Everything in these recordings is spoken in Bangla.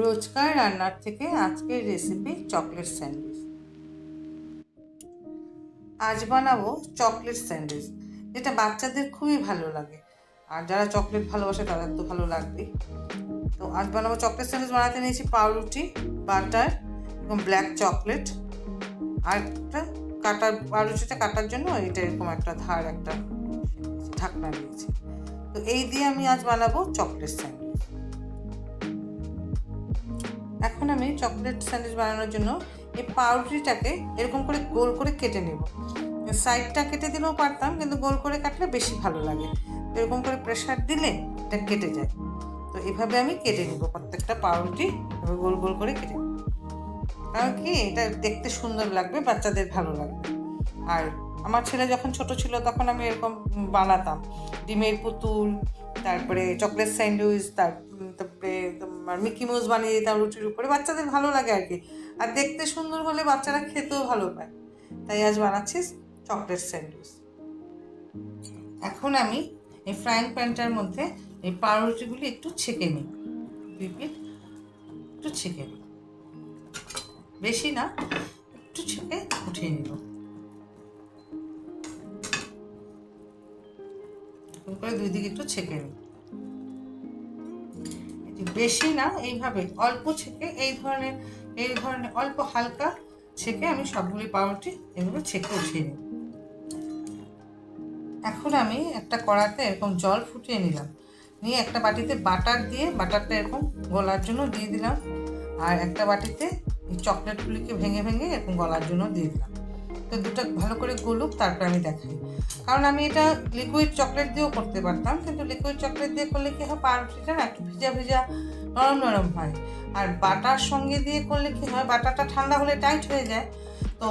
রোজকার রান্নার থেকে আজকের রেসিপি চকলেট স্যান্ডউইচ। আজ বানাবো চকলেট স্যান্ডউইচ, যেটা বাচ্চাদের খুবই ভালো লাগে, আর যারা চকলেট ভালোবাসে তাদের তো ভালো লাগবেই। তো আজ বানাবো চকলেট স্যান্ডউইচ। বানাতে নিয়েছি পাউরুটি, বাটার এবং ব্ল্যাক চকলেট, আর একটা কাটার পাউরুটিটা কাটার জন্য এটা এরকম একটা ধার একটা ঢাকনা নিয়েছি। তো এই দিয়ে আমি আজ বানাবো চকলেট স্যান্ডউইচ। এখন আমি চকলেট স্যান্ডউইচ বানানোর জন্য এই পাউরুটিটাকে এরকম করে গোল করে কেটে নেব। সাইডটা কেটে দিলেও পারতাম, কিন্তু গোল করে কাটলে বেশি ভালো লাগে। এরকম করে প্রেসার দিলে এটা কেটে যায়। তো এভাবে আমি কেটে নেব, প্রত্যেকটা পাউরুটি এভাবে গোল গোল করে কেটে নেব। কারণ কি, এটা দেখতে সুন্দর লাগবে, বাচ্চাদের ভালো লাগবে। আর আমার ছেলে যখন ছোট ছিল তখন আমি এরকম বানাতাম, ডিমের পুতুল, তারপরে চকলেট স্যান্ডউইচ, তারপরে তোমার মিকি মাউস বানিয়ে দিতাম রুটির উপরে। বাচ্চাদের ভালো লাগে আর কি, আর দেখতে সুন্দর হলে বাচ্চারা খেতেও ভালো পায়। তাই আজ বানাচ্ছি চকলেট স্যান্ডউইচ। এখন আমি এই ফ্রাইং প্যানটার মধ্যে এই পাউরুটিগুলি একটু ছেঁকে নিই, একটু ছেঁকে নিই, বেশি না, একটু ছেঁকে উঠিয়ে নিব। করে দুই দিকে একটু ছেঁকে নিই, বেশি না, এইভাবে অল্প ছেঁকে, এই ধরনের অল্প হালকা ছেঁকে আমি সবগুলি পাউরুটি এভাবে ছেঁকে উঠিয়ে নিই। এখন আমি একটা কড়াতে এরকম জল ফুটিয়ে নিলাম, নিয়ে একটা বাটিতে বাটার দিয়ে বাটারটা এরকম গলার জন্য দিয়ে দিলাম, আর একটা বাটিতে এই চকলেটগুলিকে ভেঙে ভেঙে এরকম গলার জন্য দিয়ে দিলাম। তো দুটো ভালো করে গলুক, তারপর আমি দেখাই। কারণ আমি এটা লিকুইড চকলেট দিয়েও করতে পারতাম, কিন্তু লিকুইড চকলেট দিয়ে করলে কি হয়, পাউরুটিটা না একটু ভিজা ভিজা নরম নরম হয়। আর বাটার সঙ্গে দিয়ে করলে কি হয়, বাটারটা ঠান্ডা হলে টাইট হয়ে যায়। তো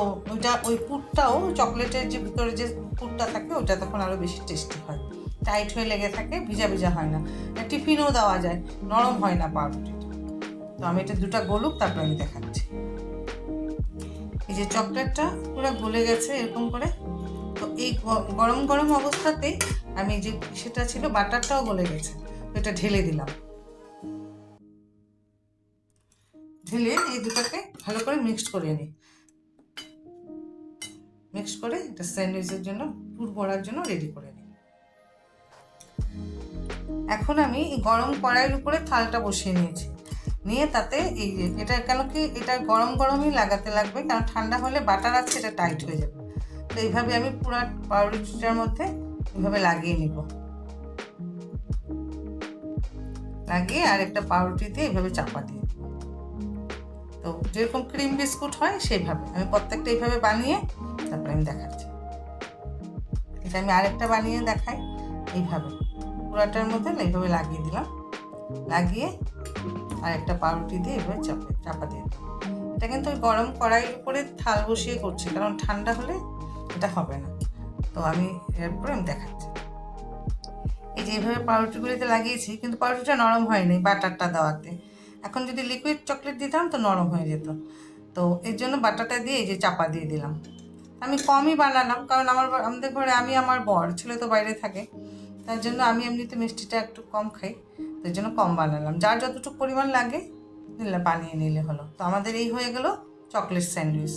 ওই পুরটাও, চকলেটের যে ভিতরে যে পুরটা থাকে ওটা তখন আরও বেশি টেস্টি হয়, টাইট হয়ে লেগে থাকে, ভিজা ভিজা হয় না, টিফিনেও দেওয়া যায়, নরম হয় না পাউরুটিটা। তো আমি এটা দুটো গলুক, তারপর আমি দেখাচ্ছি। এই যে চকলেটটা পুরো গলে গেছে এরকম করে। তো এই গরম গরম অবস্থাতেই আমি যে সেটা ছিল বাটারটাও গলে গেছে, তো এটা ঢেলে দিলাম। ঢেলে এই দুটাকে ভালো করে মিক্সড করে নিই। মিক্সড করে এটা স্যান্ডউইচের জন্য, পুর ভরার জন্য রেডি করে নিই। এখন আমি এই গরম কড়াইয়ের উপরে থালটা বসিয়ে নিয়েছি, নিয়ে তাতে এই যে এটা, কেন কি এটা গরম গরমই লাগাতে লাগবে, কারণ ঠান্ডা হলে বাটার আছে এটা টাইট হয়ে যাবে। তো এইভাবে আমি পুরো পাউরুটিটার মধ্যে এইভাবে লাগিয়ে নিব, লাগিয়ে আর একটা পাউরুটি দিয়ে এইভাবে চাপা দিয়ে দিব। তো যেরকম ক্রিম বিস্কুট হয় সেইভাবে আমি প্রত্যেকটা এইভাবে বানিয়ে তারপরে আমি দেখাচ্ছি। এটা আমি আরেকটা বানিয়ে দেখাই। এইভাবে পুরাটার মধ্যে এইভাবে লাগিয়ে দিলাম, লাগিয়ে আর একটা পাউরুটি দিয়ে এইভাবে চাপা দিয়ে দিলাম। এটা কিন্তু ওই গরম কড়াইয়ের উপরে থাল বসিয়ে করছি, কারণ ঠান্ডা হলে এটা হবে না। তো আমি এরপরে আমি দেখাচ্ছি। এই যে এইভাবে পাউরুটিগুলিতে লাগিয়েছি, কিন্তু পাউরুটিটা নরম হয়নি বাটারটা দেওয়াতে। এখন যদি লিকুইড চকলেট দিতাম তো নরম হয়ে যেত। তো এর জন্য বাটারটা দিয়ে এই যে চাপা দিয়ে দিলাম। আমি কমই বানালাম, কারণ আমাদের ঘরে আমি, আমার বর, ছেলে তো বাইরে থাকে, তার জন্য আমি এমনিতে মিষ্টিটা একটু কম খাই, তার জন্য কম বানালাম। যার যতটুকু পরিমাণ লাগে বানিয়ে নিলে হলো। তো আমাদের এই হয়ে গেল চকলেট স্যান্ডউইচ।